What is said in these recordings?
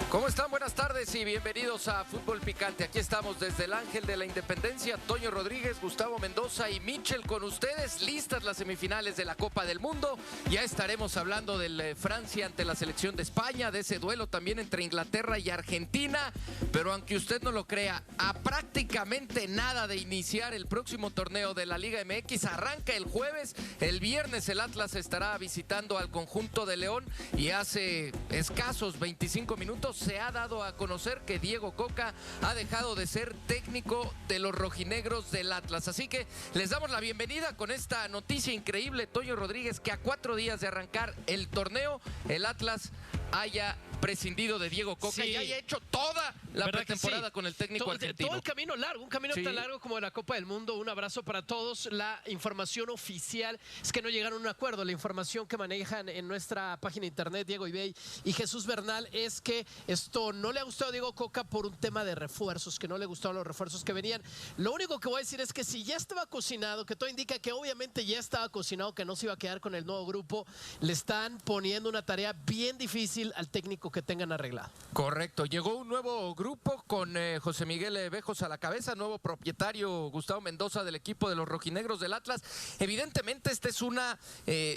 ¿Cómo están? Buenas tardes y bienvenidos a Fútbol Picante. Aquí estamos desde el Ángel de la Independencia, Toño Rodríguez, Gustavo Mendoza y Michel con ustedes. Listas las semifinales de la Copa del Mundo. Ya estaremos hablando del Francia ante la selección de España, de ese duelo también entre Inglaterra y Argentina. Pero aunque usted no lo crea, a prácticamente nada de iniciar el próximo torneo de la Liga MX, arranca el jueves. El viernes el Atlas estará visitando al conjunto de León y hace escasos 25 minutos se ha dado a conocer que Diego Coca ha dejado de ser técnico de los rojinegros del Atlas. Así que les damos la bienvenida con esta noticia increíble, Toño Rodríguez, que a 4 días de arrancar el torneo, el Atlas haya prescindido de Diego Coca y haya hecho toda la pretemporada con el técnico argentino. Todo el camino largo, un camino tan largo como la Copa del Mundo. Un abrazo para todos. La información oficial es que no llegaron a un acuerdo. La información que manejan en nuestra página de internet, Diego Ibey y Jesús Bernal, es que esto no le ha gustado a Diego Coca por un tema de refuerzos, que no le gustaron los refuerzos que venían. Lo único que voy a decir es que si ya estaba cocinado, que todo indica que obviamente ya estaba cocinado, que no se iba a quedar con el nuevo grupo, le están poniendo una tarea bien difícil al técnico que tengan arreglado. Correcto, llegó un nuevo grupo con José Miguel Bejos a la cabeza, nuevo propietario Gustavo Mendoza del equipo de los rojinegros del Atlas. Evidentemente esta es una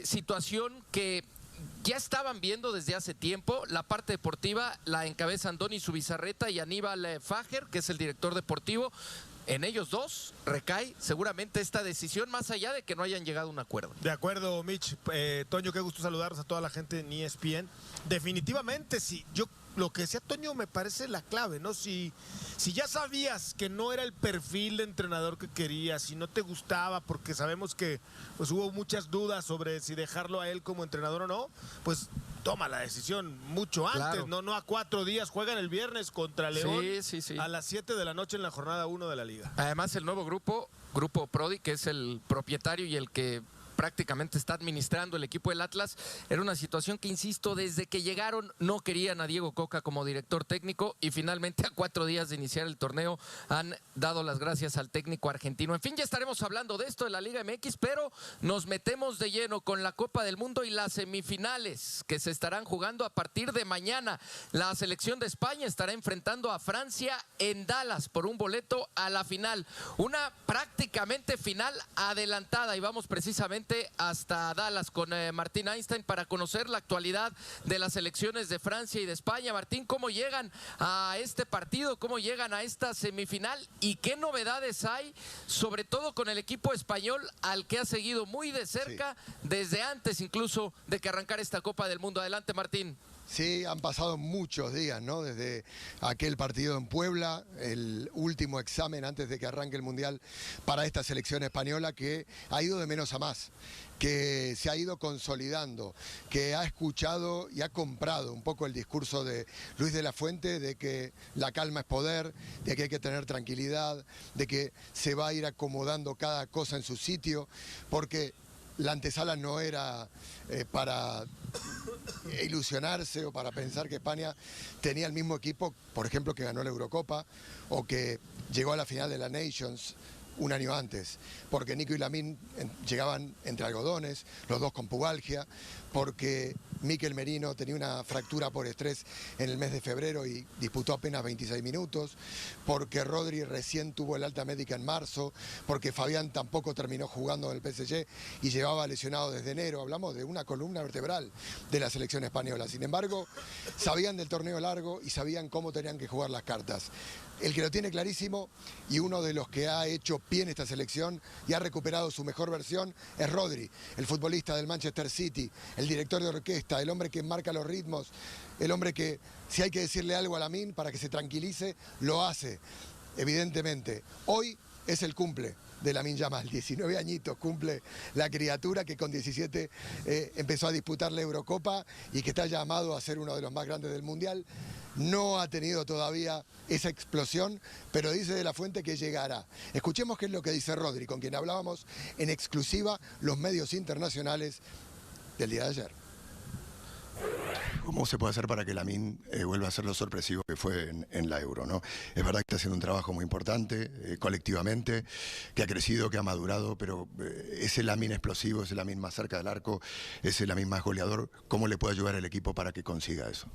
situación que ya estaban viendo desde hace tiempo. La parte deportiva la encabezan Doni Zubizarreta y Aníbal Fager, que es el director deportivo. En ellos dos recae seguramente esta decisión, más allá de que no hayan llegado a un acuerdo. De acuerdo, Mitch. Toño, qué gusto saludarlos a toda la gente en ESPN. Definitivamente, sí. Lo que decía Toño me parece la clave, ¿no? Si ya sabías que no era el perfil de entrenador que querías, si no te gustaba, porque sabemos que pues hubo muchas dudas sobre si dejarlo a él como entrenador o no, pues toma la decisión mucho antes, claro. no a 4 días. Juegan el viernes contra León sí. a las 7 de la noche en la jornada 1 de la Liga. Además, el nuevo Grupo Prodi, que es el propietario y el que prácticamente está administrando el equipo del Atlas, era una situación que, insisto, desde que llegaron no querían a Diego Coca como director técnico y finalmente a 4 días de iniciar el torneo han dado las gracias al técnico argentino. En fin, ya estaremos hablando de esto de la Liga MX, pero nos metemos de lleno con la Copa del Mundo y las semifinales que se estarán jugando a partir de mañana. La selección de España estará enfrentando a Francia en Dallas por un boleto a la final. Una prácticamente final adelantada y vamos precisamente hasta Dallas con Martín Einstein para conocer la actualidad de las selecciones de Francia y de España. Martín, ¿cómo llegan a este partido? ¿Cómo llegan a esta semifinal? ¿Y qué novedades hay? Sobre todo con el equipo español al que ha seguido muy de cerca desde antes incluso de que arrancara esta Copa del Mundo. Adelante, Martín. Sí, han pasado muchos días, ¿no? Desde aquel partido en Puebla, el último examen antes de que arranque el Mundial para esta selección española que ha ido de menos a más, que se ha ido consolidando, que ha escuchado y ha comprado un poco el discurso de Luis de la Fuente de que la calma es poder, de que hay que tener tranquilidad, de que se va a ir acomodando cada cosa en su sitio, porque la antesala no era para ilusionarse o para pensar que España tenía el mismo equipo, por ejemplo, que ganó la Eurocopa o que llegó a la final de la Nations un año antes, porque Nico y Lamine llegaban entre algodones, los dos con pubalgia, porque Mikel Merino tenía una fractura por estrés en el mes de febrero y disputó apenas 26 minutos, porque Rodri recién tuvo el alta médica en marzo, porque Fabián tampoco terminó jugando en el PSG y llevaba lesionado desde enero. Hablamos de una columna vertebral de la selección española. Sin embargo, sabían del torneo largo y sabían cómo tenían que jugar las cartas. El que lo tiene clarísimo y uno de los que ha hecho pie en esta selección y ha recuperado su mejor versión es Rodri, el futbolista del Manchester City, el director de orquesta, el hombre que marca los ritmos, el hombre que, si hay que decirle algo a Lamine para que se tranquilice, lo hace, evidentemente. Hoy es el cumple de Lamine Yamal, 19 añitos cumple la criatura que con 17 empezó a disputar la Eurocopa y que está llamado a ser uno de los más grandes del Mundial. No ha tenido todavía esa explosión, pero dice de la Fuente que llegará. Escuchemos qué es lo que dice Rodri, con quien hablábamos en exclusiva los medios internacionales del día de ayer. ¿Cómo se puede hacer para que Lamine vuelva a ser lo sorpresivo que fue en la Euro, ¿no? Es verdad que está haciendo un trabajo muy importante, colectivamente, que ha crecido, que ha madurado, pero ese Lamine explosivo, ese Lamine más cerca del arco, ese Lamine más goleador, ¿cómo le puede ayudar el equipo para que consiga eso?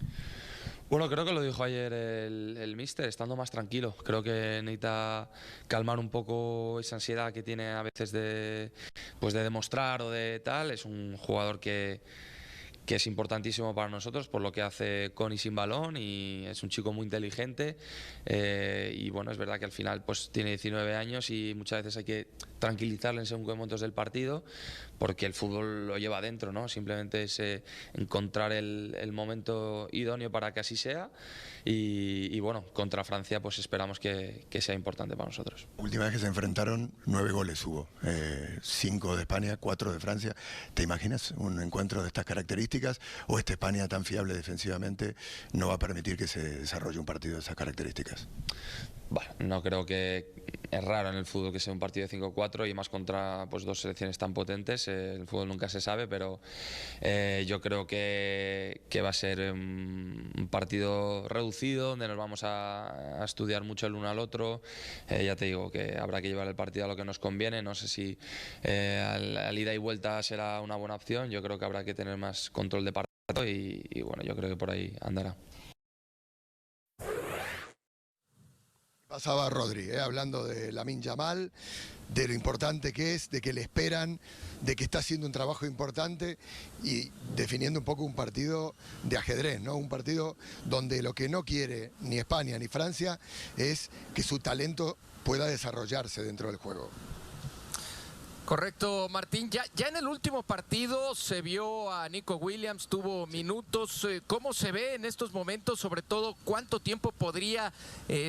Bueno, creo que lo dijo ayer el míster, estando más tranquilo. Creo que necesita calmar un poco esa ansiedad que tiene a veces pues de demostrar o de tal. Es un jugador que es importantísimo para nosotros por lo que hace con y sin balón, y es un chico muy inteligente, y bueno, es verdad que al final pues tiene 19 años y muchas veces hay que tranquilizarle en según qué momentos del partido, porque el fútbol lo lleva adentro, ¿no? Simplemente es encontrar el momento idóneo para que así sea, y bueno, contra Francia pues esperamos que sea importante para nosotros. Última vez que se enfrentaron, 9 goles hubo, 5 de España, 4 de Francia. ¿Te imaginas un encuentro de estas características? ¿O esta España tan fiable defensivamente no va a permitir que se desarrolle un partido de esas características? Bueno, no creo que es raro en el fútbol que sea un partido de 5-4 y más contra pues, dos selecciones tan potentes. El fútbol nunca se sabe, pero yo creo que va a ser un partido reducido donde nos vamos a estudiar mucho el uno al otro. Ya te digo que habrá que llevar el partido a lo que nos conviene. No sé si al ida y vuelta será una buena opción. Yo creo que habrá que tener más control de partido y bueno, yo creo que por ahí andará. Pasaba Rodri, hablando de Lamine Yamal, de lo importante que es, de que le esperan, de que está haciendo un trabajo importante y definiendo un poco un partido de ajedrez, ¿no? Un partido donde lo que no quiere ni España ni Francia es que su talento pueda desarrollarse dentro del juego. Correcto, Martín. Ya en el último partido se vio a Nico Williams, tuvo minutos. ¿Cómo se ve en estos momentos? Sobre todo, ¿cuánto tiempo podría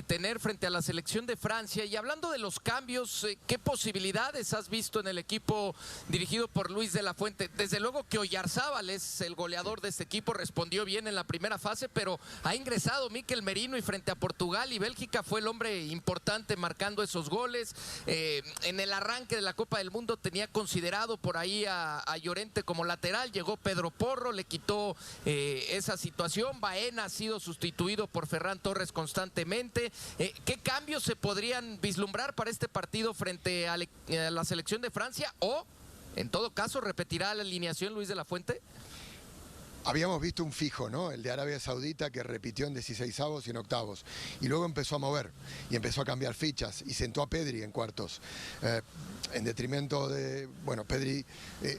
tener frente a la selección de Francia? Y hablando de los cambios, ¿qué posibilidades has visto en el equipo dirigido por Luis de la Fuente? Desde luego que Oyarzábal es el goleador de este equipo, respondió bien en la primera fase, pero ha ingresado Mikel Merino y frente a Portugal y Bélgica fue el hombre importante marcando esos goles. En el arranque de la Copa del Mundo tenía considerado por ahí a Llorente como lateral, llegó Pedro Porro, le quitó esa situación. Baena ha sido sustituido por Ferran Torres constantemente. ¿Qué cambios se podrían vislumbrar para este partido frente a la selección de Francia? O, en todo caso, ¿repetirá la alineación Luis de la Fuente? Habíamos visto un fijo, ¿no? El de Arabia Saudita, que repitió en 16avos y en octavos. Y luego empezó a mover y empezó a cambiar fichas y sentó a Pedri en cuartos. En detrimento de... Bueno, Pedri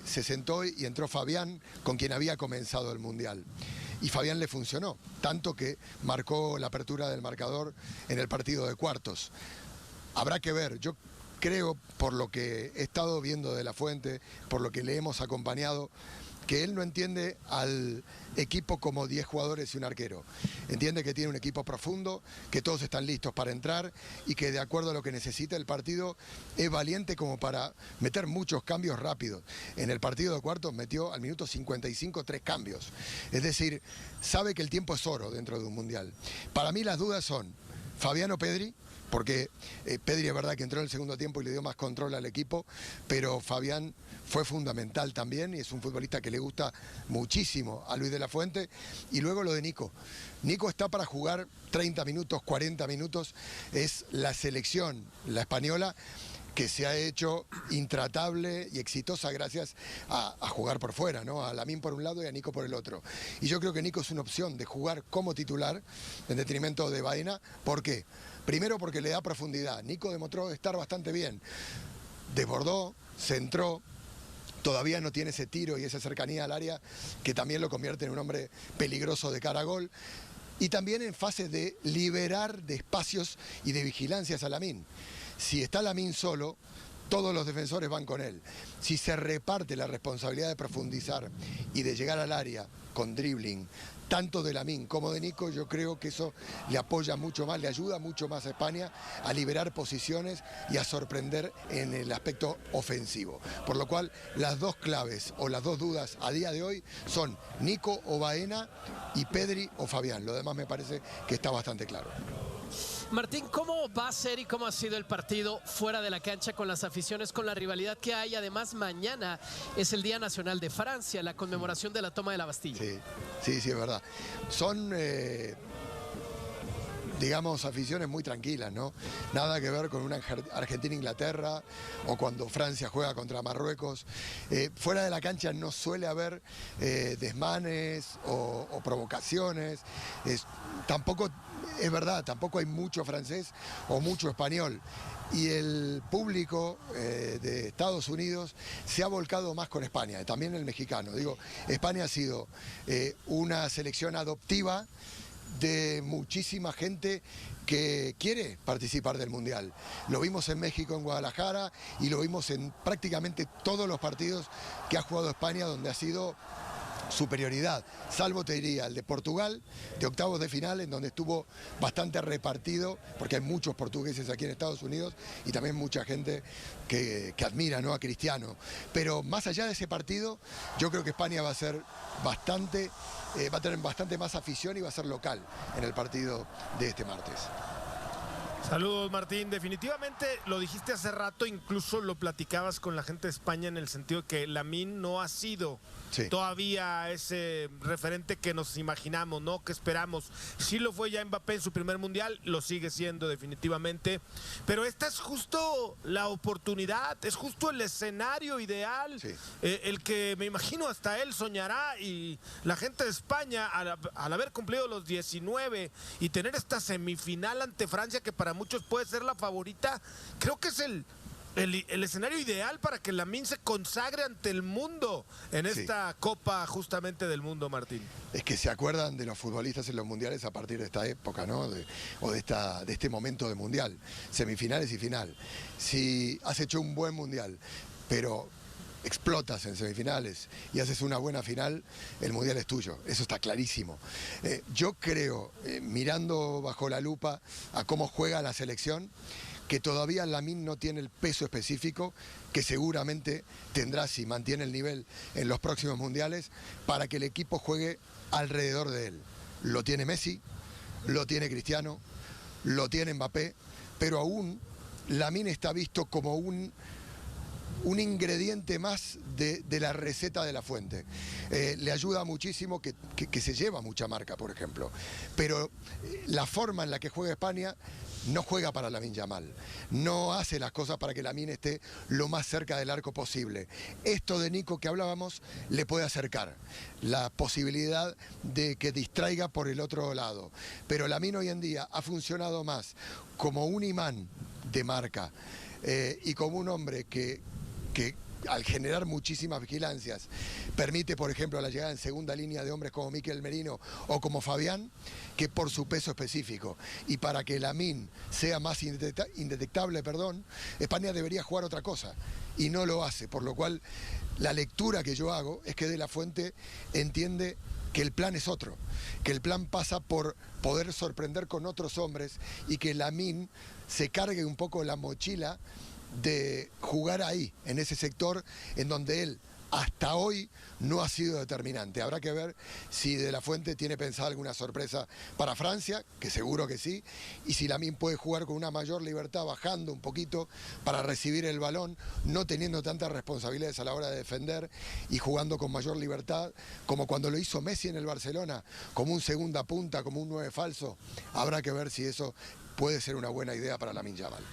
se sentó y entró Fabián, con quien había comenzado el Mundial. Y Fabián le funcionó, tanto que marcó la apertura del marcador en el partido de cuartos. Habrá que ver, yo creo, por lo que he estado viendo de la Fuente, por lo que le hemos acompañado, que él no entiende al equipo como 10 jugadores y un arquero. Entiende que tiene un equipo profundo, que todos están listos para entrar y que de acuerdo a lo que necesita el partido es valiente como para meter muchos cambios rápidos. En el partido de cuartos metió al minuto 55 3 cambios. Es decir, sabe que el tiempo es oro dentro de un mundial. Para mí las dudas son Fabián o Pedri, porque Pedri es verdad que entró en el segundo tiempo y le dio más control al equipo, pero Fabián fue fundamental también y es un futbolista que le gusta muchísimo a Luis de la Fuente. Y luego lo de Nico. Nico está para jugar 30 minutos, 40 minutos, es la selección, la española, que se ha hecho intratable y exitosa gracias a jugar por fuera, ¿no? A Lamine por un lado y a Nico por el otro. Y yo creo que Nico es una opción de jugar como titular en detrimento de Baena. ¿Por qué? Primero porque le da profundidad. Nico demostró estar bastante bien. Desbordó, centró. Todavía no tiene ese tiro y esa cercanía al área que también lo convierte en un hombre peligroso de cara a gol. Y también en fase de liberar de espacios y de vigilancias a Lamine. Si está Lamine solo, todos los defensores van con él. Si se reparte la responsabilidad de profundizar y de llegar al área con dribbling, tanto de Lamine como de Nico, yo creo que eso le apoya mucho más, le ayuda mucho más a España a liberar posiciones y a sorprender en el aspecto ofensivo. Por lo cual, las dos claves o las dos dudas a día de hoy son Nico o Baena y Pedri o Fabián. Lo demás me parece que está bastante claro. Martín, ¿cómo va a ser y cómo ha sido el partido fuera de la cancha con las aficiones, con la rivalidad que hay? Además, mañana es el Día Nacional de Francia, la conmemoración de la toma de la Bastilla. Sí, es verdad. Son digamos, aficiones muy tranquilas, ¿no? Nada que ver con una Argentina-Inglaterra o cuando Francia juega contra Marruecos. Fuera de la cancha no suele haber desmanes o provocaciones. Tampoco, es verdad, tampoco hay mucho francés o mucho español. Y el público de Estados Unidos se ha volcado más con España, también el mexicano. Digo, España ha sido una selección adoptiva de muchísima gente que quiere participar del Mundial. Lo vimos en México, en Guadalajara, y lo vimos en prácticamente todos los partidos que ha jugado España, donde ha sido superioridad, salvo te diría el de Portugal, de octavos de final, en donde estuvo bastante repartido, porque hay muchos portugueses aquí en Estados Unidos y también mucha gente que admira, ¿no?, a Cristiano. Pero más allá de ese partido, yo creo que España va a ser bastante, va a tener bastante más afición y va a ser local en el partido de este martes. Saludos, Martín. Definitivamente lo dijiste hace rato, incluso lo platicabas con la gente de España en el sentido de que Lamine no ha sido todavía ese referente que nos imaginamos, ¿no?, que esperamos. Sí lo fue ya Mbappé en su primer mundial, lo sigue siendo definitivamente, pero esta es justo la oportunidad, es justo el escenario ideal, el que me imagino hasta él soñará, y la gente de España al haber cumplido los 19 y tener esta semifinal ante Francia, que para muchos puede ser la favorita, creo que es el escenario ideal para que Lamine se consagre ante el mundo en esta Copa justamente del Mundo, Martín. Es que se acuerdan de los futbolistas en los mundiales a partir de esta época, ¿no? De este momento de mundial, semifinales y final. Si has hecho un buen mundial, pero explotas en semifinales y haces una buena final, el mundial es tuyo, eso está clarísimo. Yo creo, mirando bajo la lupa a cómo juega la selección, que todavía Lamine no tiene el peso específico que seguramente tendrá si mantiene el nivel en los próximos mundiales para que el equipo juegue alrededor de él. Lo tiene Messi, lo tiene Cristiano, lo tiene Mbappé, pero aún Lamine está visto como un ingrediente más de la receta de la fuente. Le ayuda muchísimo que se lleva mucha marca, por ejemplo. Pero la forma en la que juega España no juega para Lamine Yamal. No hace las cosas para que Lamine esté lo más cerca del arco posible. Esto de Nico que hablábamos le puede acercar la posibilidad de que distraiga por el otro lado. Pero Lamine hoy en día ha funcionado más como un imán de marca y como un hombre que al generar muchísimas vigilancias permite, por ejemplo, la llegada en segunda línea de hombres como Mikel Merino o como Fabián, que por su peso específico. Y para que Lamine sea más indetectable, España debería jugar otra cosa y no lo hace, por lo cual la lectura que yo hago es que De La Fuente entiende que el plan es otro, que el plan pasa por poder sorprender con otros hombres y que Lamine se cargue un poco la mochila de jugar ahí, en ese sector en donde él hasta hoy no ha sido determinante. Habrá que ver si De La Fuente tiene pensada alguna sorpresa para Francia, que seguro que sí, y si Lamine puede jugar con una mayor libertad, bajando un poquito para recibir el balón, no teniendo tantas responsabilidades a la hora de defender y jugando con mayor libertad, como cuando lo hizo Messi en el Barcelona, como un segunda punta, como un 9 falso. Habrá que ver si eso puede ser una buena idea para Lamine Yamal.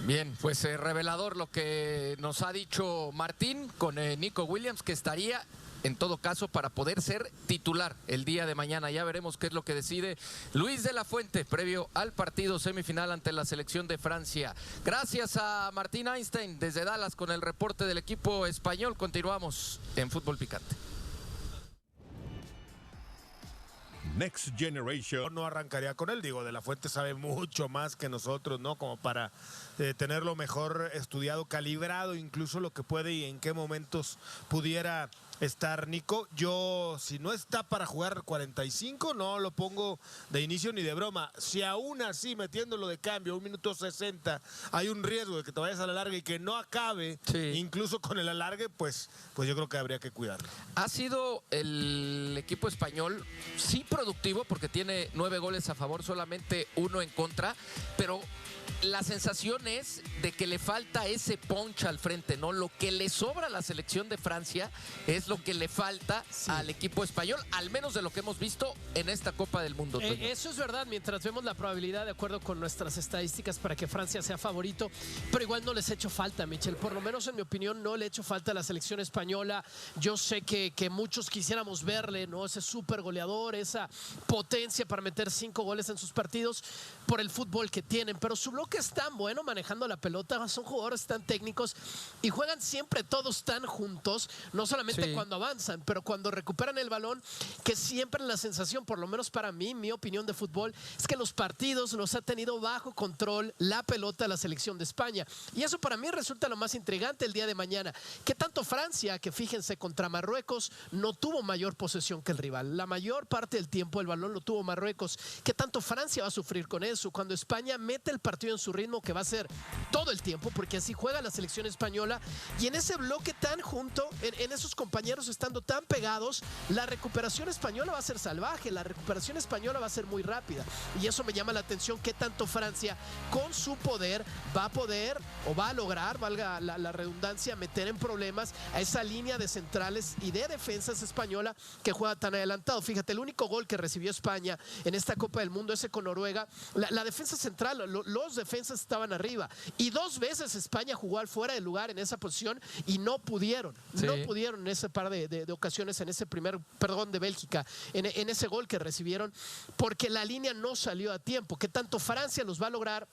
Bien, pues revelador lo que nos ha dicho Martín con Nico Williams, que estaría en todo caso para poder ser titular el día de mañana. Ya veremos qué es lo que decide Luis de la Fuente previo al partido semifinal ante la selección de Francia. Gracias a Martín Einstein desde Dallas con el reporte del equipo español. Continuamos en Fútbol Picante. Next Generation. No arrancaría con él, digo, De La Fuente sabe mucho más que nosotros, ¿no? Como para tenerlo mejor estudiado, calibrado, incluso lo que puede y en qué momentos pudiera estar Nico. Yo, si no está para jugar 45, no lo pongo de inicio ni de broma. Si aún así, metiéndolo de cambio, 1 minuto 60, hay un riesgo de que te vayas a la larga y que no acabe, incluso con el alargue, pues yo creo que habría que cuidarlo. Ha sido el equipo español, sí productivo, porque tiene 9 goles a favor, solamente 1 en contra, pero la sensación es de que le falta ese punch al frente, ¿no? Lo que le sobra a la selección de Francia es lo que le falta al equipo español, al menos de lo que hemos visto en esta Copa del Mundo. Eso es verdad, mientras vemos la probabilidad, de acuerdo con nuestras estadísticas, para que Francia sea favorito, pero igual no les he hecho falta, Michel. Por lo menos en mi opinión no le he hecho falta a la selección española. Yo sé que muchos quisiéramos verle, ¿no? Ese súper goleador, esa potencia para meter 5 goles en sus partidos por el fútbol que tienen, pero su bloque es tan bueno manejando la pelota, son jugadores tan técnicos y juegan siempre todos tan juntos, no solamente cuando avanzan, pero cuando recuperan el balón, que siempre la sensación, por lo menos para mí, mi opinión de fútbol, es que los partidos los ha tenido bajo control la pelota de la selección de España. Y eso para mí resulta lo más intrigante el día de mañana. Que tanto Francia, que fíjense, contra Marruecos, no tuvo mayor posesión que el rival. La mayor parte del tiempo el balón lo tuvo Marruecos. Que tanto Francia va a sufrir con eso cuando España mete el partido en su ritmo, que va a ser todo el tiempo, porque así juega la selección española. Y en ese bloque tan junto, en esos compañeros estando tan pegados, la recuperación española va a ser salvaje, la recuperación española va a ser muy rápida. Y eso me llama la atención, que tanto Francia, con su poder, va a poder o va a lograr, valga la redundancia, meter en problemas a esa línea de centrales y de defensas española que juega tan adelantado. Fíjate, el único gol que recibió España en esta Copa del Mundo, ese con Noruega, la defensa central, los defensas estaban arriba y 2 veces España jugó al fuera de lugar en esa posición y no pudieron en ese par de ocasiones, en ese de Bélgica, en ese gol que recibieron, porque la línea no salió a tiempo. Que tanto Francia los va a lograr,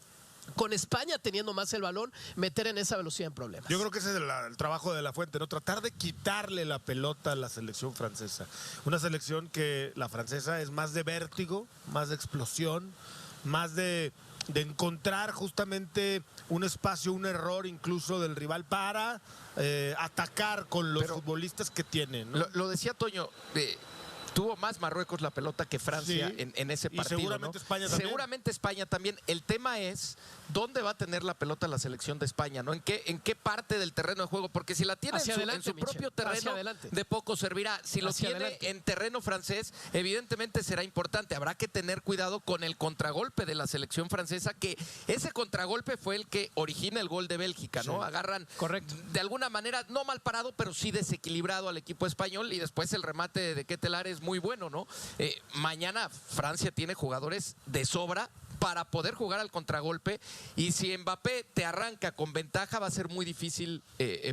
con España teniendo más el balón, meter en esa velocidad en problemas. Yo creo que ese es el trabajo de La Fuente, ¿no? Tratar de quitarle la pelota a la selección francesa. Una selección que la francesa es más de vértigo, más de explosión, más de encontrar justamente un espacio, un error incluso del rival para atacar con los futbolistas que tienen, ¿no? Lo decía Toño, tuvo más Marruecos la pelota que Francia en ese partido. Y seguramente, ¿no? España también. Seguramente España también. El tema es dónde va a tener la pelota la selección de España, ¿no? ¿En qué parte del terreno de juego? Porque si la tiene en su propio terreno, de poco servirá. Si lo tiene en terreno francés, evidentemente será importante. Habrá que tener cuidado con el contragolpe de la selección francesa, que ese contragolpe fue el que origina el gol de Bélgica, ¿no? Agarran, de alguna manera, no mal parado, pero sí desequilibrado al equipo español, y después el remate de Ketelaere es muy bueno, ¿no? Mañana Francia tiene jugadores de sobra para poder jugar al contragolpe, y si Mbappé te arranca con ventaja, va a ser muy difícil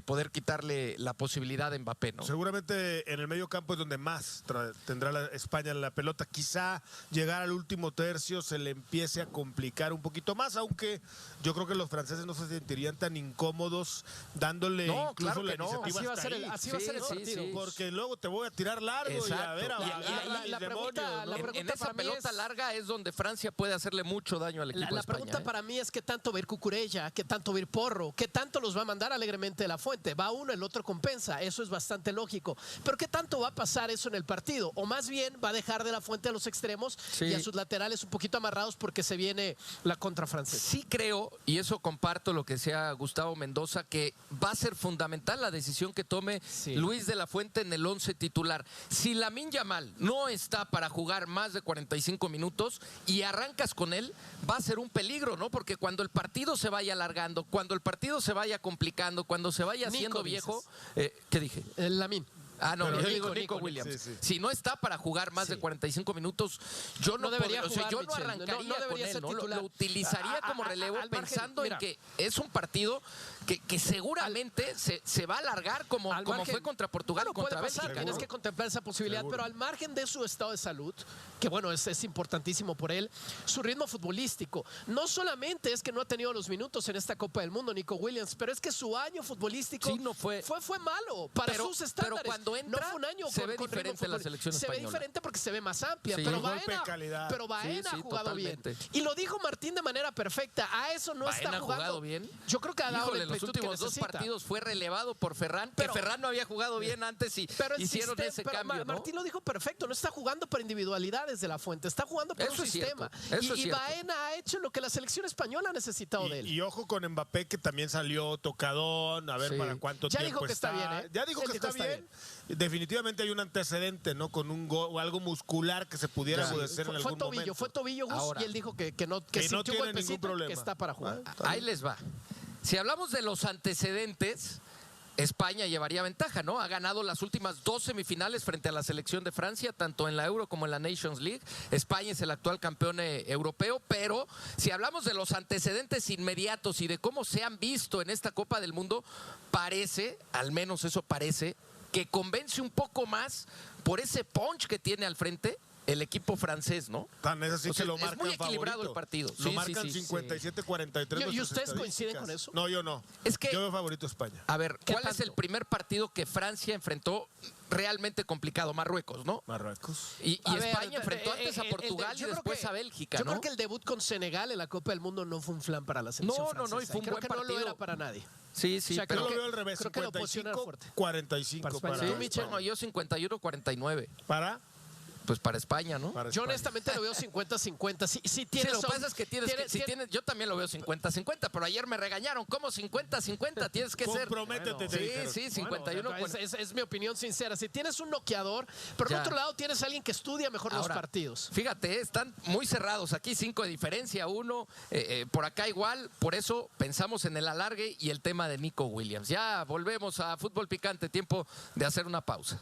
poder quitarle la posibilidad de Mbappé, ¿no? Seguramente en el medio campo es donde más tendrá España la pelota. Quizá llegar al último tercio se le empiece a complicar un poquito más, aunque yo creo que los franceses no se sentirían tan incómodos dándole incluso la iniciativa hasta ahí. Así va a ser el partido. Porque luego te voy a tirar largo. Exacto. Y a ver, la pregunta, en esa pelota larga es donde Francia puede hacerle mucho daño al equipo de España. La pregunta para mí es: ¿qué tanto va a ir Cucurella? ¿Qué tanto va a ir Porro? ¿Qué tanto los va a mandar alegremente de La Fuente? Va uno, el otro compensa. Eso es bastante lógico. Pero ¿qué tanto va a pasar eso en el partido? O más bien va a dejar de La Fuente a los extremos y a sus laterales un poquito amarrados, porque se viene la contra francesa. Sí creo, y eso comparto lo que decía Gustavo Mendoza, que va a ser fundamental la decisión que tome Luis de la Fuente en el 11 titular. Si Lamine Yamal no está para jugar más de 45 minutos y arrancas con él, va a ser un peligro, ¿no? Porque cuando el partido se vaya alargando, cuando el partido se vaya complicando, cuando se vaya haciendo viejo... ¿Qué dije? Lamine. No, yo digo Nico Williams. Sí. Si no está para jugar más de 45 minutos, yo no debería podría, jugar, yo no arrancaría con él, ¿no? Lo utilizaría como relevo, pensando en que es un partido que seguramente se va a alargar como fue contra Portugal o contra Bélgica. Tienes que contemplar esa posibilidad, pero al margen de su estado de salud, que bueno, es importantísimo por él, su ritmo futbolístico. No solamente es que no ha tenido los minutos en esta Copa del Mundo, Nico Williams, pero es que su año futbolístico fue malo para sus estándares. Pero cuando entra, no fue un año se ve diferente la selección española. Se ve diferente porque se ve más amplia, pero Baena ha jugado totalmente bien. Y lo dijo Martín de manera perfecta. A eso no Baena está jugando. ¿Ha jugado bien? Yo creo que ha dado los últimos 2 partidos fue relevado por Ferran, que Ferran no había jugado bien antes y hicieron ese cambio, ¿no? Martín lo dijo perfecto, no está jugando por individualidades de La Fuente, está jugando por un sistema. Y Baena ha hecho lo que la selección española ha necesitado de él. Y ojo con Mbappé, que también salió tocadón, a ver para cuánto ya tiempo dijo que está. Está bien, ¿eh? Ya dijo que está bien. Definitivamente hay un antecedente, ¿no? Con un algo muscular que se pudiera agudecer en algún momento. Fue tobillo, Gus, ahora, y él dijo que no tiene ningún problema. Que está para jugar. Ahí les va. Si hablamos de los antecedentes, España llevaría ventaja, ¿no? Ha ganado las últimas 2 semifinales frente a la selección de Francia, tanto en la Euro como en la Nations League. España es el actual campeón europeo, pero si hablamos de los antecedentes inmediatos y de cómo se han visto en esta Copa del Mundo, parece, al menos eso parece, que convence un poco más por ese punch que tiene al frente el equipo francés, ¿no? Tan es así, o sea, que lo marcan es muy equilibrado favorito. el partido. Lo marcan 57-43. ¿Y ustedes coinciden con eso? No, yo no. Es que, yo veo favorito a España. A ver, ¿cuál tanto? es el primer partido que Francia enfrentó realmente complicado? Marruecos, ¿no? Marruecos. Y A ver, España enfrentó antes a Portugal y yo creo después que- a Bélgica, Yo ¿no? creo que el debut con Senegal en la Copa del Mundo no fue un flan para la selección No, y francesa. fue un creo buen que no lo partido. era para nadie. Sí, sí, O sea, pero Yo lo que- veo al revés. creo que la oposición era fuerte. 55-45 Para España. para ¿Tú, Michel? no, yo 51-49. ¿Para? Pues para España, ¿no? Para Yo España. honestamente lo veo 50-50. Si Sí, tienes lo que pasa es que yo también lo veo 50-50, pero ayer me regañaron. ¿Cómo 50-50? Tienes que ser. Comprométete, te Sí, dijeron. sí, 51. Bueno, es mi opinión sincera. Si tienes un noqueador, pero Ya. por otro lado tienes alguien que estudia mejor Ahora, los partidos. Fíjate, están muy cerrados. Aquí 5 de diferencia, 1. Por acá igual. Por eso pensamos en el alargue y el tema de Nico Williams. Ya volvemos a Fútbol Picante. Tiempo de hacer una pausa.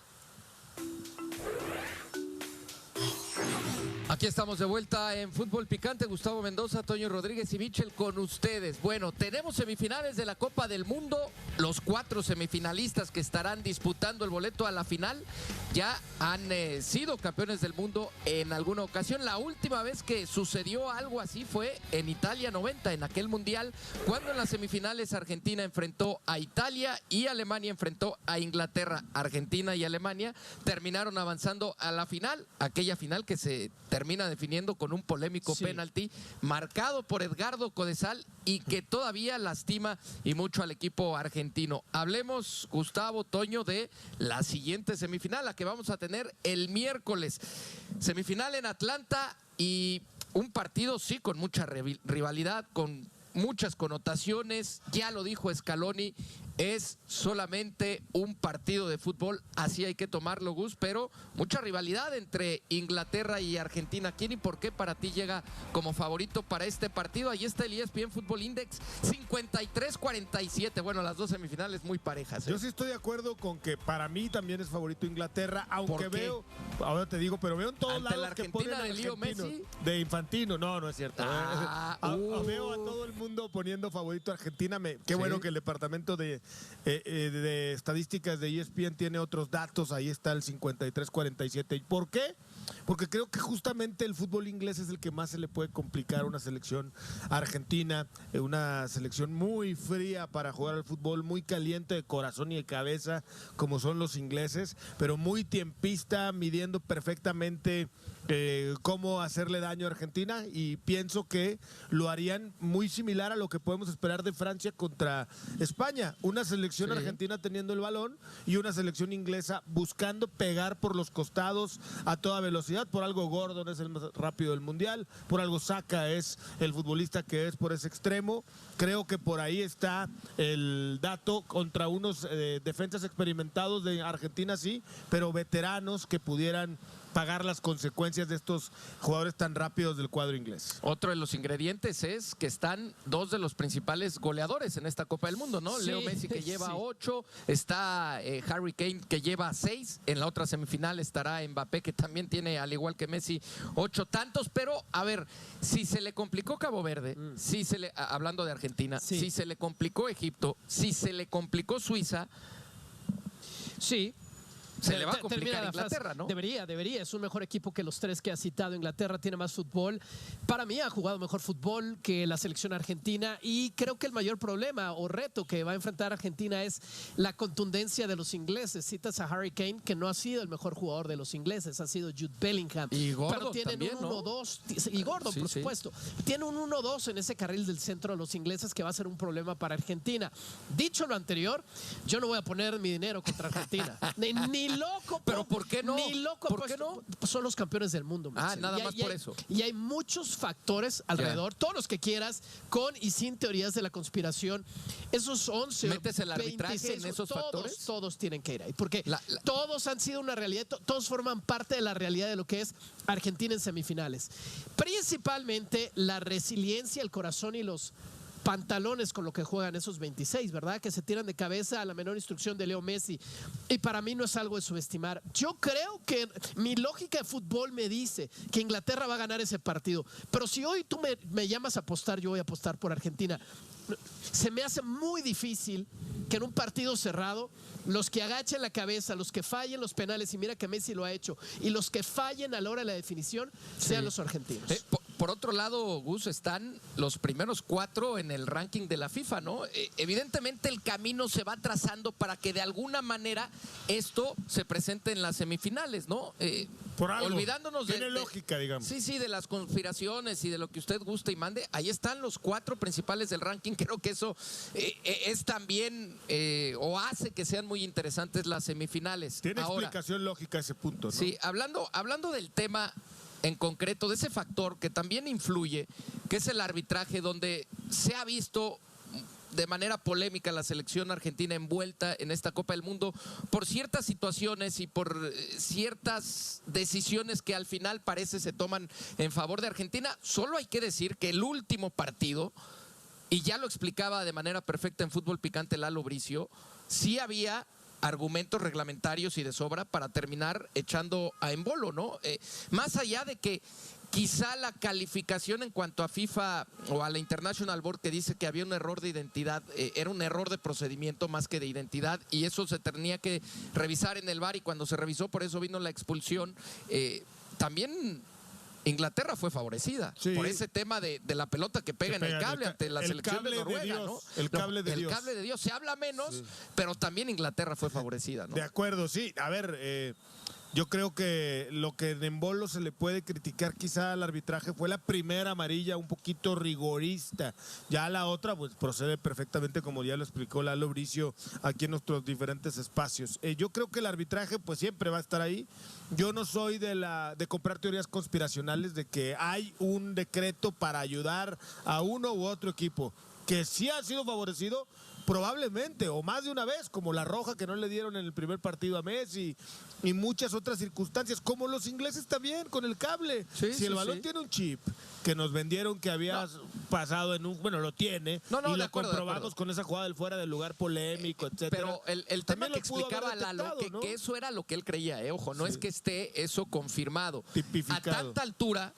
Aquí estamos de vuelta en Fútbol Picante. Gustavo Mendoza, Toño Rodríguez y Michel con ustedes. Bueno, tenemos semifinales de la Copa del Mundo. Los 4 semifinalistas que estarán disputando el boleto a la final ya han sido campeones del mundo en alguna ocasión. La última vez que sucedió algo así fue en Italia 90, en aquel mundial, cuando en las semifinales Argentina enfrentó a Italia y Alemania enfrentó a Inglaterra. Argentina y Alemania terminaron avanzando a la final, aquella final que se termina definiendo con un polémico Sí. penalti marcado por Edgardo Codesal y que todavía lastima y mucho al equipo argentino. Hablemos, Gustavo, Toño, de la siguiente semifinal, la que vamos a tener el miércoles. Semifinal en Atlanta y un partido, sí, con mucha rivalidad, con muchas connotaciones. Ya lo dijo Scaloni, es solamente un partido de fútbol, así hay que tomarlo, Gus, pero mucha rivalidad entre Inglaterra y Argentina. ¿Quién y por qué para ti llega como favorito para este partido? Ahí está el ESPN Fútbol Index, 53-47. Bueno, las 2 semifinales muy parejas, ¿eh? Yo sí estoy de acuerdo con que para mí también es favorito Inglaterra, aunque ¿Por qué? veo, ahora te digo, pero veo en todos ¿Ante lados la que Argentina ponen de Leo argentinos. Messi? De Infantino, no es cierto. Veo a uh. todo el mundo poniendo favorito a Argentina. Qué Sí. bueno que el departamento de estadísticas de ESPN tiene otros datos. Ahí está el 53-47. ¿Y por qué? Porque creo que justamente el fútbol inglés es el que más se le puede complicar a una selección argentina, una selección muy fría para jugar al fútbol, muy caliente de corazón y de cabeza, como son los ingleses, pero muy tiempista, midiendo perfectamente cómo hacerle daño a Argentina, y pienso que lo harían muy similar a lo que podemos esperar de Francia contra España. Una selección Sí. argentina teniendo el balón y una selección inglesa buscando pegar por los costados a toda velocidad. Por algo Gordon es el más rápido del mundial, por algo Saka es el futbolista que es por ese extremo. Creo que por ahí está el dato contra unos defensas experimentados de Argentina, sí, pero veteranos que pudieran pagar las consecuencias de estos jugadores tan rápidos del cuadro inglés. Otro de los ingredientes es que están 2 de los principales goleadores en esta Copa del Mundo, ¿no? Sí, Leo Messi, que lleva sí. 8, está Harry Kane, que lleva 6, en la otra semifinal estará Mbappé, que también tiene, al igual que Messi, 8 tantos, pero a ver, si se le complicó Cabo Verde, hablando de Argentina, Sí. si se le complicó Egipto, si se le complicó Suiza, Sí. se le va a Termina complicar la a Inglaterra, frase. ¿no? Debería. Es un mejor equipo que los 3 que ha citado. Inglaterra tiene más fútbol. Para mí ha jugado mejor fútbol que la selección argentina, y creo que el mayor problema o reto que va a enfrentar Argentina es la contundencia de los ingleses. Citas a Harry Kane, que no ha sido el mejor jugador de los ingleses, ha sido Jude Bellingham. Y Gordon pero tienen también, un ¿no? 1-2, y Gordon, Sí, por sí. supuesto. Tiene un 1-2 en ese carril del centro de los ingleses que va a ser un problema para Argentina. Dicho lo anterior, yo no voy a poner mi dinero contra Argentina. Ni loco. Pero ¿por qué no? Ni loco. ¿Por qué no? Son los campeones del mundo. Marcelo. nada Y hay- más y hay- por eso. Y hay muchos factores alrededor, todos los que quieras, con y sin teorías de la conspiración. Esos 11, ¿Metes el arbitraje 26, en esos factores? Todos tienen que ir ahí, porque La- todos han sido una realidad, todos forman parte de la realidad de lo que es Argentina en semifinales. Principalmente la resiliencia, el corazón y los pantalones con lo que juegan esos 26, ¿verdad? Que se tiran de cabeza a la menor instrucción de Leo Messi. Y para mí no es algo de subestimar. Yo creo que mi lógica de fútbol me dice que Inglaterra va a ganar ese partido. Pero si hoy tú me llamas a apostar, yo voy a apostar por Argentina. Se me hace muy difícil que en un partido cerrado los que agachen la cabeza, los que fallen los penales, y mira que Messi lo ha hecho, y los que fallen a la hora de la definición sean los argentinos. Por otro lado, Gus, están los primeros 4 en el ranking de la FIFA, ¿no? Evidentemente el camino se va trazando para que de alguna manera esto se presente en las semifinales, ¿no? Por algo. Olvidándonos Tiene lógica, digamos. Sí, de las conspiraciones y de lo que usted guste y mande. Ahí están los 4 principales del ranking. Creo que eso es también o hace que sean muy interesantes las semifinales. Tiene Ahora, explicación lógica ese punto, ¿no? Sí, hablando del tema en concreto, de ese factor que también influye, que es el arbitraje, donde se ha visto de manera polémica la selección argentina envuelta en esta Copa del Mundo por ciertas situaciones y por ciertas decisiones que al final parece se toman en favor de Argentina. Solo hay que decir que el último partido, y ya lo explicaba de manera perfecta en Fútbol Picante Lalo Bricio, sí había argumentos reglamentarios y de sobra para terminar echando a Embolo, ¿no? Más allá de que quizá la calificación en cuanto a FIFA o a la International Board, que dice que había un error de identidad, era un error de procedimiento más que de identidad, y eso se tenía que revisar en el VAR, y cuando se revisó, por eso vino la expulsión. También Inglaterra fue favorecida por ese tema de la pelota que pega en el cable ante la selección de Noruega, ¿no? El cable de Dios. El cable de Dios. Se habla menos, pero también Inglaterra fue favorecida, ¿no? De acuerdo, sí. A ver, yo creo que lo que en Embolo se le puede criticar quizá al arbitraje fue la primera amarilla un poquito rigorista. Ya la otra pues procede perfectamente, como ya lo explicó Lalo Bricio aquí en nuestros diferentes espacios. Yo creo que el arbitraje pues siempre va a estar ahí. Yo no soy de comprar teorías conspiracionales de que hay un decreto para ayudar a uno u otro equipo. Que sí ha sido favorecido, probablemente, o más de una vez, como la roja que no le dieron en el primer partido a Messi y muchas otras circunstancias, como los ingleses también con el cable. Si el balón tiene un chip que nos vendieron que había pasado en un, bueno, lo tiene, y lo comprobamos con esa jugada del fuera del lugar polémico, etcétera. Pero el tema que explicaba Lalo, que eso era lo que él creía, ojo, no es que esté eso confirmado. Tipificado. A tanta altura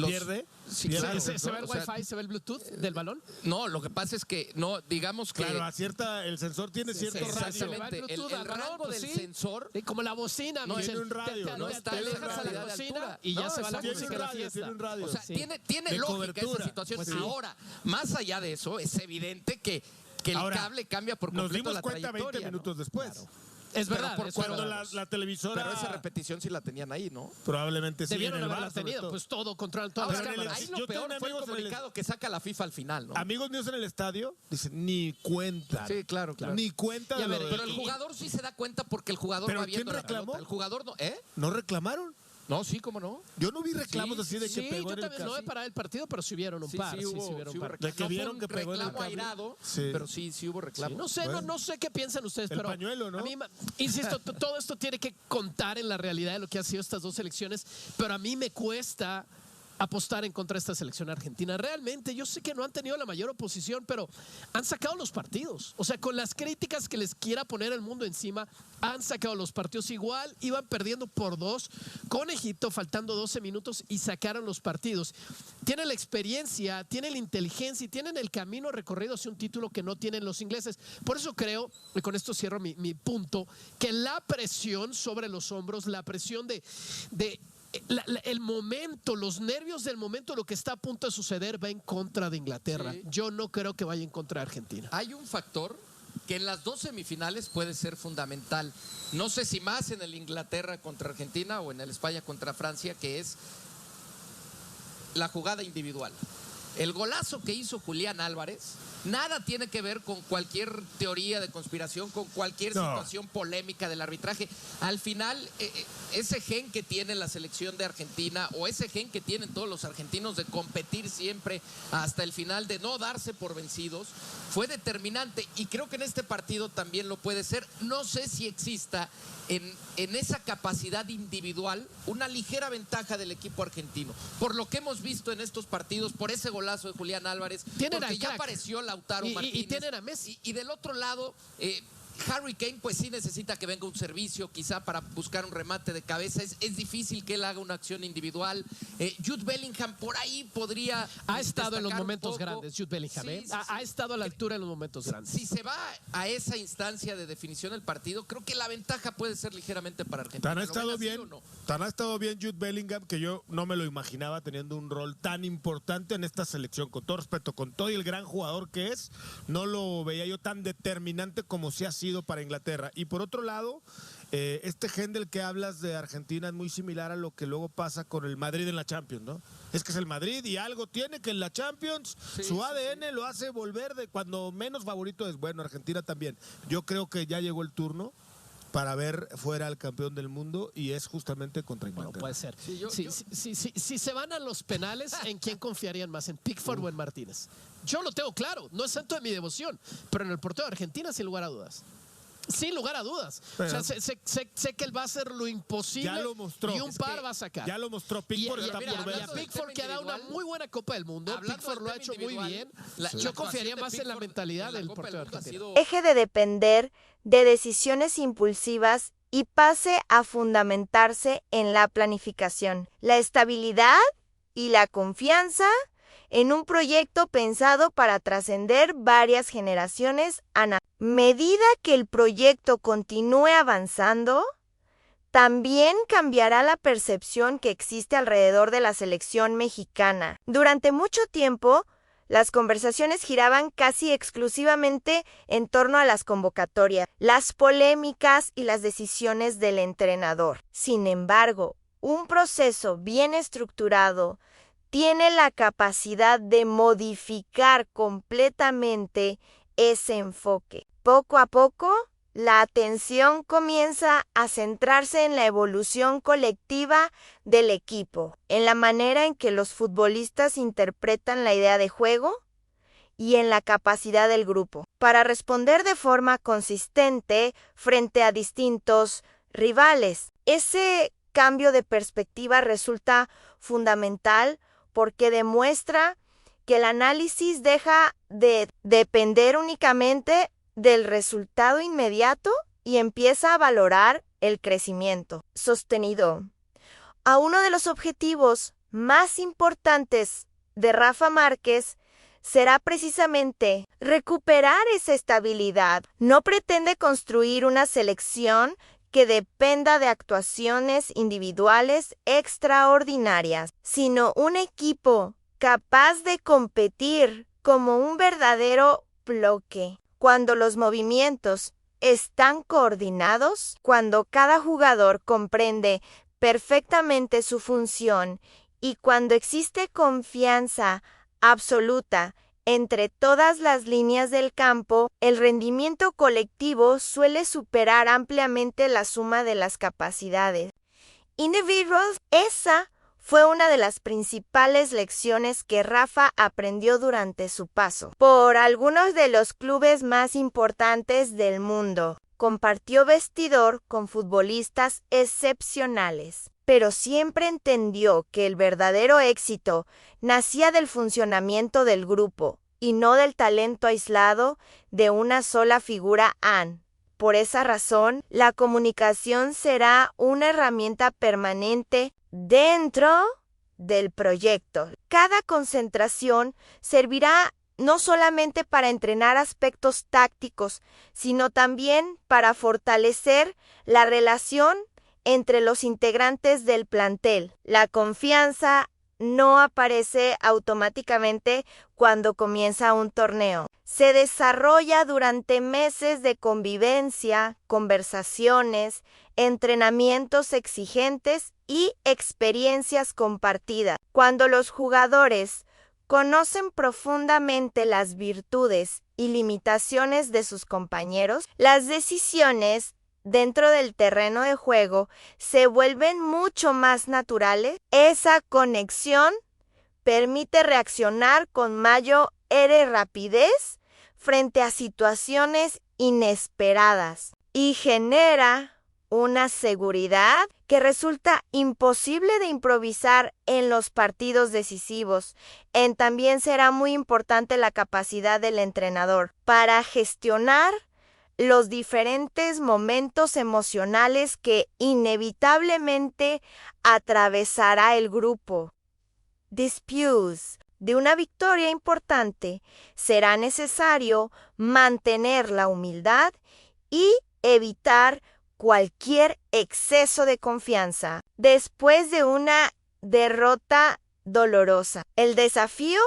¿Pierde? Sí, ¿Pierde? claro, ¿Se ve el Wi-Fi, se ve el Bluetooth del balón? No, lo que pasa es que, no, digamos que... Claro, el sensor tiene cierto radio. Exactamente, el rango del sensor... Como la bocina. No, tiene un radio. No está lejos lejos a la bocina y ya se va la música de la fiesta. Tiene un radio. O sea, tiene lógica esa situación. Pues ahora, más allá de eso, es evidente que el cable cambia por completo la trayectoria. Nos dimos cuenta 20 minutos después. Claro. Es verdad. Cuando la televisora... Pero esa repetición sí la tenían ahí, ¿no? Probablemente sí. Debieron haberla tenido, pues todo, controlan todas las cámaras. Ahí lo peor fue el comunicado que saca la FIFA al final, ¿no? Amigos míos en el estadio dicen, ni cuenta. Sí, claro. Ni cuenta. Pero el jugador sí se da cuenta porque el jugador va viendo la pelota. El jugador no, ¿No reclamaron? No, sí, cómo no. Yo no vi reclamos así de que pegó en el también no he parado el partido, pero sí vieron un par. Sí hubo de que vieron que pegó en el reclamo airado, pero sí hubo reclamo. No sé, no sé qué piensan ustedes, el pero pañuelo, ¿no? A mí, insisto, todo esto tiene que contar en la realidad de lo que han sido estas dos selecciones, pero a mí me cuesta apostar en contra de esta selección argentina. Realmente, yo sé que no han tenido la mayor oposición, pero han sacado los partidos. O sea, con las críticas que les quiera poner el mundo encima, han sacado los partidos. Igual iban perdiendo por 2 con Egipto, faltando 12 minutos, y sacaron los partidos. Tienen la experiencia, tienen la inteligencia y tienen el camino recorrido hacia un título que no tienen los ingleses. Por eso creo, y con esto cierro mi punto, que la presión sobre los hombros, la presión de el momento, los nervios del momento, lo que está a punto de suceder va en contra de Inglaterra. Sí. Yo no creo que vaya en contra de Argentina. Hay un factor que en las 2 semifinales puede ser fundamental. No sé si más en el Inglaterra contra Argentina o en el España contra Francia, que es la jugada individual. El golazo que hizo Julián Álvarez nada tiene que ver con cualquier teoría de conspiración, con cualquier situación polémica del arbitraje. Al final, ese gen que tiene la selección de Argentina, o ese gen que tienen todos los argentinos de competir siempre hasta el final, de no darse por vencidos, fue determinante. Y creo que en este partido también lo puede ser. No sé si exista en esa capacidad individual una ligera ventaja del equipo argentino. Por lo que hemos visto en estos partidos, por ese golazo golazo de Julián Álvarez, Tienen porque al ya crack. apareció Lautaro Martínez. Y tienen a Messi. Y del otro lado, Harry Kane pues sí necesita que venga un servicio quizá para buscar un remate de cabeza. Es difícil que él haga una acción individual. Jude Bellingham por ahí podría Ha estado en los destacar un momentos poco. grandes, Jude Bellingham. Sí, sí, ha estado a la altura en los momentos grandes. Si se va a esa instancia de definición del partido, creo que la ventaja puede ser ligeramente para Argentina. Tan ha ¿Lo estado ven así bien, o no? tan ha estado bien Jude Bellingham que yo no me lo imaginaba teniendo un rol tan importante en esta selección. Con todo respeto, con todo y el gran jugador que es, no lo veía yo tan determinante como se ha sido para Inglaterra. Y por otro lado, este gen del que hablas de Argentina es muy similar a lo que luego pasa con el Madrid en la Champions, ¿no? Es que es el Madrid y algo tiene que en la Champions su ADN lo hace volver de cuando menos favorito es. Bueno, Argentina también. Yo creo que ya llegó el turno para ver fuera al campeón del mundo y es justamente contra Inglaterra. Bueno, puede ser. Sí, Si se van a los penales, ¿en quién confiarían más? ¿En Pickford o en Martínez? Yo lo tengo claro, no es santo de mi devoción, pero en el portero de Argentina sin lugar a dudas. Sin lugar a dudas. Pero, o sea, sé que él va a hacer lo imposible ya lo mostró. y un par va a sacar. Ya lo mostró Y, Pickford, está mira, por y a verse. Pickford que ha dado una individual, muy buena Copa del Mundo. hablando Pickford del lo ha tema hecho muy individual, bien. la Yo actuación confiaría de más en la Pickford mentalidad en la del Copa portero del Mundo ha argentino. sido- Deje de depender de decisiones impulsivas y pase a fundamentarse en la planificación, la estabilidad y la confianza en un proyecto pensado para trascender varias generaciones. A medida que el proyecto continúe avanzando, también cambiará la percepción que existe alrededor de la selección mexicana. Durante mucho tiempo, las conversaciones giraban casi exclusivamente en torno a las convocatorias, las polémicas y las decisiones del entrenador. Sin embargo, un proceso bien estructurado tiene la capacidad de modificar completamente ese enfoque. Poco a poco, la atención comienza a centrarse en la evolución colectiva del equipo, en la manera en que los futbolistas interpretan la idea de juego y en la capacidad del grupo para responder de forma consistente frente a distintos rivales. Ese cambio de perspectiva resulta fundamental porque demuestra que el análisis deja de depender únicamente del resultado inmediato y empieza a valorar el crecimiento sostenido. A uno de los objetivos más importantes de Rafa Márquez será precisamente recuperar esa estabilidad. No pretende construir una selección que dependa de actuaciones individuales extraordinarias, sino un equipo capaz de competir como un verdadero bloque. Cuando los movimientos están coordinados, cuando cada jugador comprende perfectamente su función y cuando existe confianza absoluta entre todas las líneas del campo, el rendimiento colectivo suele superar ampliamente la suma de las capacidades individuales. Esa fue una de las principales lecciones que Rafa aprendió durante su paso por algunos de los clubes más importantes del mundo. Compartió vestidor con futbolistas excepcionales, pero siempre entendió que el verdadero éxito nacía del funcionamiento del grupo y no del talento aislado de una sola figura. Por esa razón, la comunicación será una herramienta permanente dentro del proyecto. Cada concentración servirá no solamente para entrenar aspectos tácticos, sino también para fortalecer la relación entre los integrantes del plantel. La confianza no aparece automáticamente cuando comienza un torneo. Se desarrolla durante meses de convivencia, conversaciones, entrenamientos exigentes y experiencias compartidas. Cuando los jugadores conocen profundamente las virtudes y limitaciones de sus compañeros, las decisiones dentro del terreno de juego se vuelven mucho más naturales. Esa conexión permite reaccionar con mayor rapidez frente a situaciones inesperadas y genera una seguridad que resulta imposible de improvisar en los partidos decisivos. También será muy importante la capacidad del entrenador para gestionar los diferentes momentos emocionales que inevitablemente atravesará el grupo. Después de una victoria importante, será necesario mantener la humildad y evitar cualquier exceso de confianza después de una derrota dolorosa. El desafío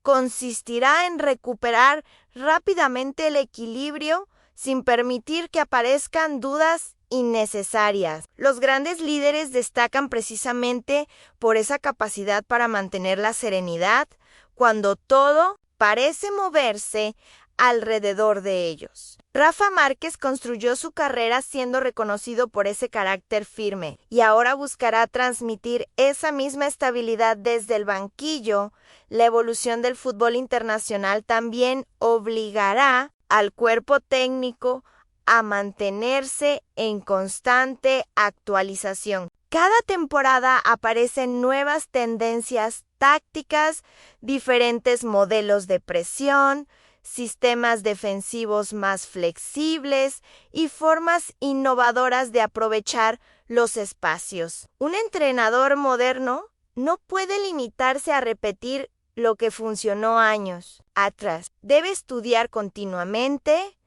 consistirá en recuperar rápidamente el equilibrio sin permitir que aparezcan dudas innecesarias. Los grandes líderes destacan precisamente por esa capacidad para mantener la serenidad cuando todo parece moverse alrededor de ellos. Rafa Márquez construyó su carrera siendo reconocido por ese carácter firme y ahora buscará transmitir esa misma estabilidad desde el banquillo. La evolución del fútbol internacional también obligará al cuerpo técnico a mantenerse en constante actualización. Cada temporada aparecen nuevas tendencias tácticas, diferentes modelos de presión, sistemas defensivos más flexibles y formas innovadoras de aprovechar los espacios. Un entrenador moderno no puede limitarse a repetir lo que funcionó años atrás. Debe estudiar continuamente,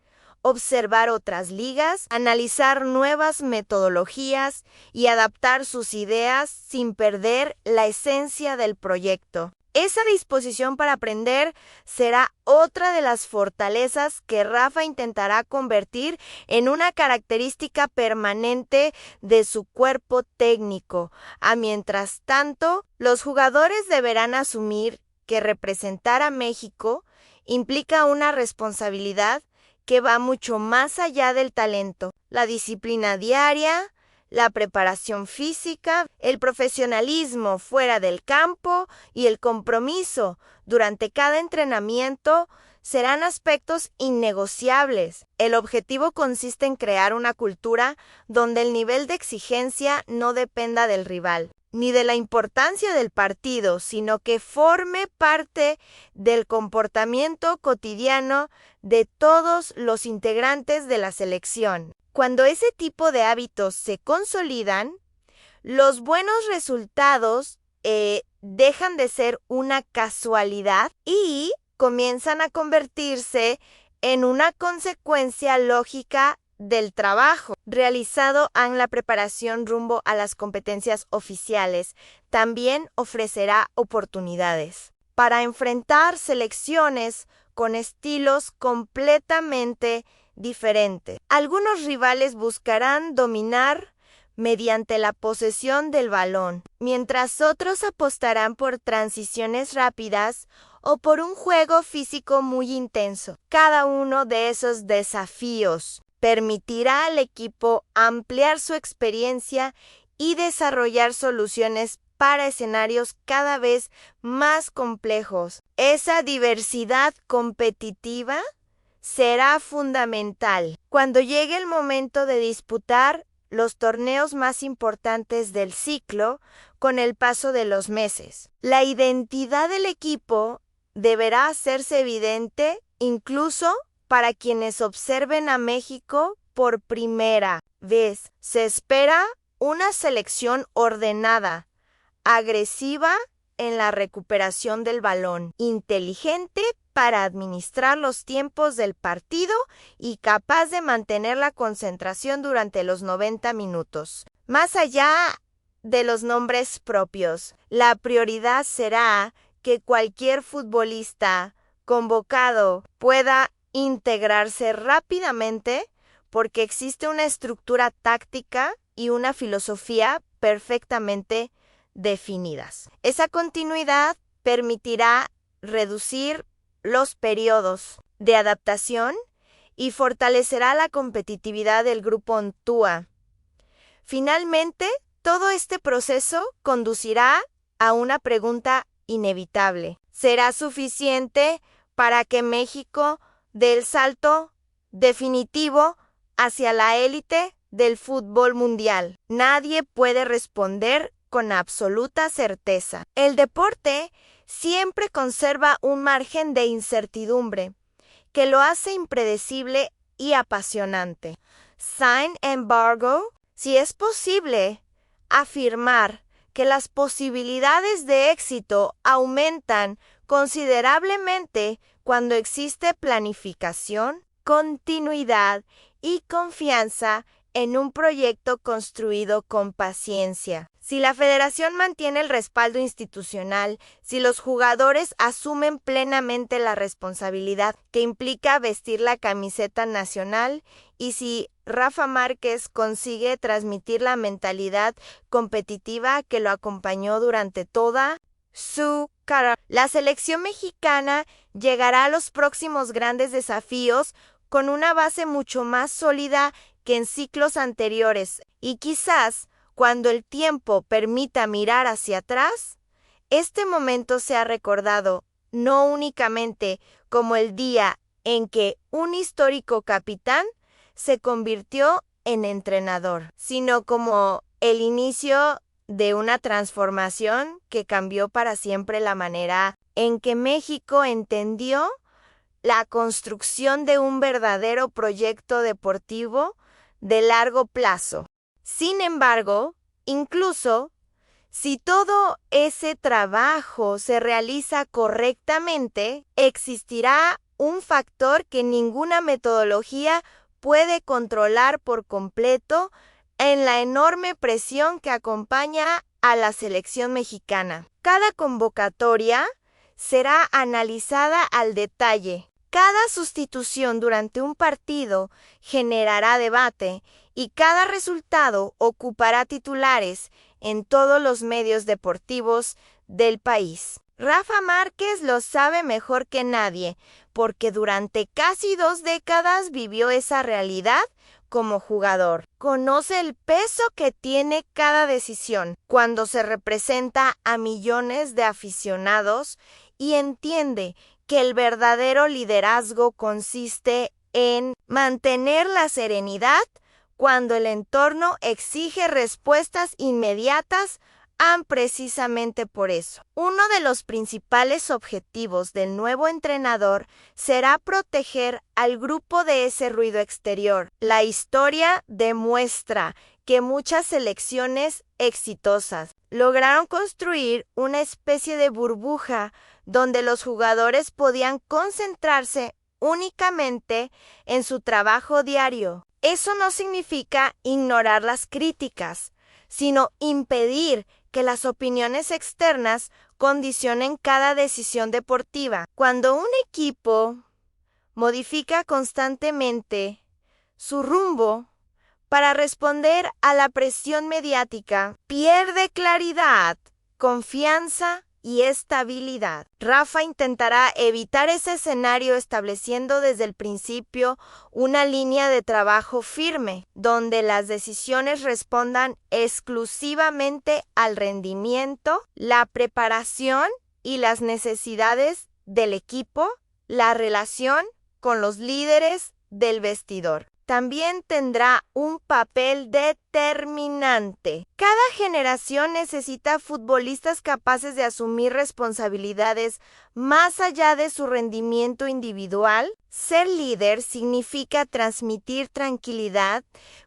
observar otras ligas, analizar nuevas metodologías y adaptar sus ideas sin perder la esencia del proyecto. Esa disposición para aprender será otra de las fortalezas que Rafa intentará convertir en una característica permanente de su cuerpo técnico. Mientras tanto, los jugadores deberán asumir que representar a México implica una responsabilidad que va mucho más allá del talento. La disciplina diaria, la preparación física, el profesionalismo fuera del campo y el compromiso durante cada entrenamiento serán aspectos innegociables. El objetivo consiste en crear una cultura donde el nivel de exigencia no dependa del rival, ni de la importancia del partido, sino que forme parte del comportamiento cotidiano de todos los integrantes de la selección. Cuando ese tipo de hábitos se consolidan, los buenos resultados dejan de ser una casualidad y comienzan a convertirse en una consecuencia lógica del trabajo realizado en la preparación rumbo a las competencias oficiales. También ofrecerá oportunidades para enfrentar selecciones con estilos completamente diferentes. Algunos rivales buscarán dominar mediante la posesión del balón, mientras otros apostarán por transiciones rápidas o por un juego físico muy intenso. Cada uno de esos desafíos permitirá al equipo ampliar su experiencia y desarrollar soluciones para escenarios cada vez más complejos. Esa diversidad competitiva será fundamental cuando llegue el momento de disputar los torneos más importantes del ciclo con el paso de los meses. La identidad del equipo deberá hacerse evidente incluso para quienes observen a México por primera vez. Se espera una selección ordenada, agresiva en la recuperación del balón, inteligente para administrar los tiempos del partido y capaz de mantener la concentración durante los 90 minutos. Más allá de los nombres propios, la prioridad será que cualquier futbolista convocado pueda integrarse rápidamente porque existe una estructura táctica y una filosofía perfectamente definidas. Esa continuidad permitirá reducir los periodos de adaptación y fortalecerá la competitividad del grupo Ontua. Finalmente, todo este proceso conducirá a una pregunta inevitable. ¿Será suficiente para que México dé el salto definitivo hacia la élite del fútbol mundial. Nadie puede responder con absoluta certeza. El deporte siempre conserva un margen de incertidumbre que lo hace impredecible y apasionante. Sin embargo, si es posible afirmar que las posibilidades de éxito aumentan considerablemente cuando existe planificación, continuidad y confianza en un proyecto construido con paciencia. Si la federación mantiene el respaldo institucional, si los jugadores asumen plenamente la responsabilidad que implica vestir la camiseta nacional y si Rafa Márquez consigue transmitir la mentalidad competitiva que lo acompañó durante toda su carrera, la selección mexicana llegará a los próximos grandes desafíos con una base mucho más sólida que en ciclos anteriores y quizás cuando el tiempo permita mirar hacia atrás, este momento sea recordado no únicamente como el día en que un histórico capitán se convirtió en entrenador, sino como el inicio de una transformación que cambió para siempre la manera en que México entendió la construcción de un verdadero proyecto deportivo de largo plazo. Sin embargo, incluso si todo ese trabajo se realiza correctamente, existirá un factor que ninguna metodología puede controlar por completo en la enorme presión que acompaña a la selección mexicana. Cada convocatoria será analizada al detalle. Cada sustitución durante un partido generará debate y cada resultado ocupará titulares en todos los medios deportivos del país. Rafa Márquez lo sabe mejor que nadie, porque durante casi 2 décadas vivió esa realidad como jugador. Conoce el peso que tiene cada decisión cuando se representa a millones de aficionados y entiende que el verdadero liderazgo consiste en mantener la serenidad cuando el entorno exige respuestas inmediatas. Precisamente por eso, uno de los principales objetivos del nuevo entrenador será proteger al grupo de ese ruido exterior. La historia demuestra que muchas selecciones exitosas lograron construir una especie de burbuja donde los jugadores podían concentrarse únicamente en su trabajo diario. Eso no significa ignorar las críticas, sino impedir que las opiniones externas condicionen cada decisión deportiva. Cuando un equipo modifica constantemente su rumbo para responder a la presión mediática, pierde claridad, confianza y estabilidad. Rafa intentará evitar ese escenario estableciendo desde el principio una línea de trabajo firme, donde las decisiones respondan exclusivamente al rendimiento, la preparación y las necesidades del equipo, la relación con los líderes del vestidor. También tendrá un papel determinante. Cada generación necesita futbolistas capaces de asumir responsabilidades más allá de su rendimiento individual. Ser líder significa transmitir tranquilidad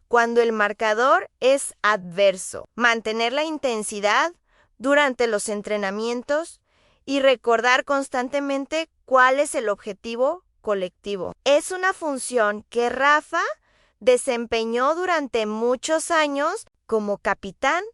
cuando el marcador es adverso, mantener la intensidad durante los entrenamientos y recordar constantemente cuál es el objetivo colectivo. Es una función que Rafa desempeñó durante muchos años como capitán,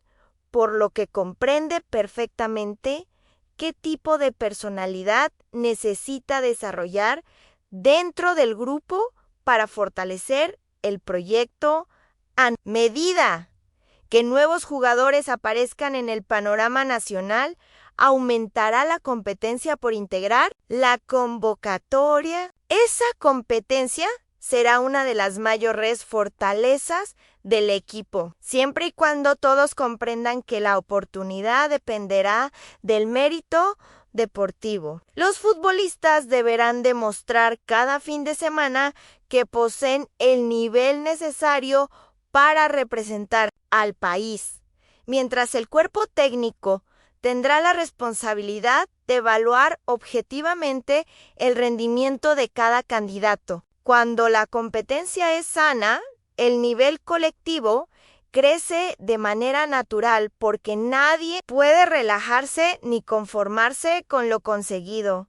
por lo que comprende perfectamente qué tipo de personalidad necesita desarrollar dentro del grupo para fortalecer el proyecto. A medida que nuevos jugadores aparezcan en el panorama nacional, aumentará la competencia por integrar la convocatoria. Esa competencia será una de las mayores fortalezas del equipo, siempre y cuando todos comprendan que la oportunidad dependerá del mérito deportivo. Los futbolistas deberán demostrar cada fin de semana que poseen el nivel necesario para representar al país, mientras el cuerpo técnico tendrá la responsabilidad de evaluar objetivamente el rendimiento de cada candidato. Cuando la competencia es sana, el nivel colectivo crece de manera natural porque nadie puede relajarse ni conformarse con lo conseguido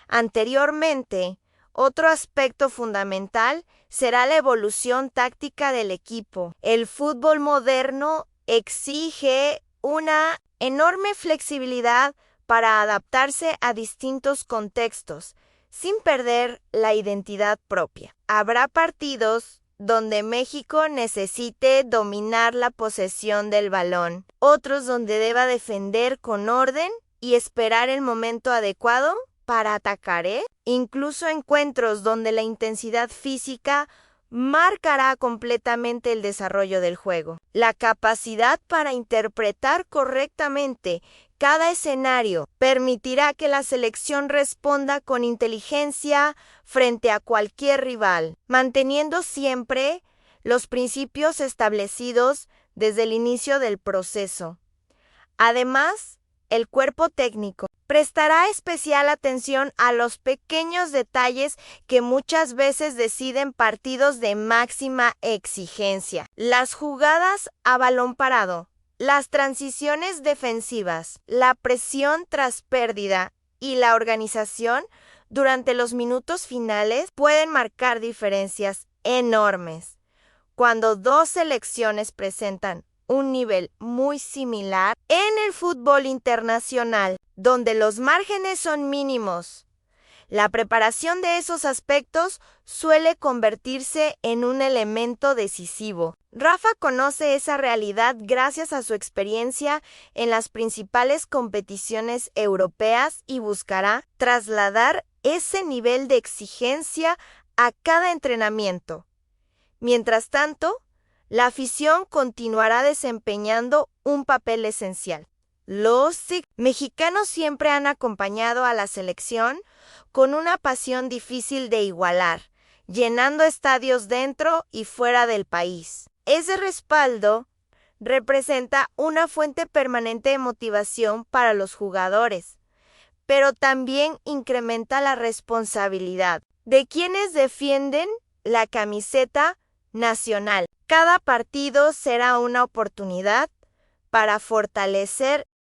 anteriormente. Otro aspecto fundamental será la evolución táctica del equipo. El fútbol moderno exige una enorme flexibilidad para adaptarse a distintos contextos, sin perder la identidad propia. Habrá partidos donde México necesite dominar la posesión del balón, otros donde deba defender con orden y esperar el momento adecuado para atacar, Incluso encuentros donde la intensidad física marcará completamente el desarrollo del juego. La capacidad para interpretar correctamente cada escenario permitirá que la selección responda con inteligencia frente a cualquier rival, manteniendo siempre los principios establecidos desde el inicio del proceso. Además, el cuerpo técnico prestará especial atención a los pequeños detalles que muchas veces deciden partidos de máxima exigencia. Las jugadas a balón parado, las transiciones defensivas, la presión tras pérdida y la organización durante los minutos finales pueden marcar diferencias enormes. Cuando dos selecciones presentan un nivel muy similar en el fútbol internacional, donde los márgenes son mínimos, la preparación de esos aspectos suele convertirse en un elemento decisivo. Rafa conoce esa realidad gracias a su experiencia en las principales competiciones europeas y buscará trasladar ese nivel de exigencia a cada entrenamiento. Mientras tanto, la afición continuará desempeñando un papel esencial. Los mexicanos siempre han acompañado a la selección con una pasión difícil de igualar, llenando estadios dentro y fuera del país. Ese respaldo representa una fuente permanente de motivación para los jugadores, pero también incrementa la responsabilidad de quienes defienden la camiseta nacional. Cada partido será una oportunidad para fortalecer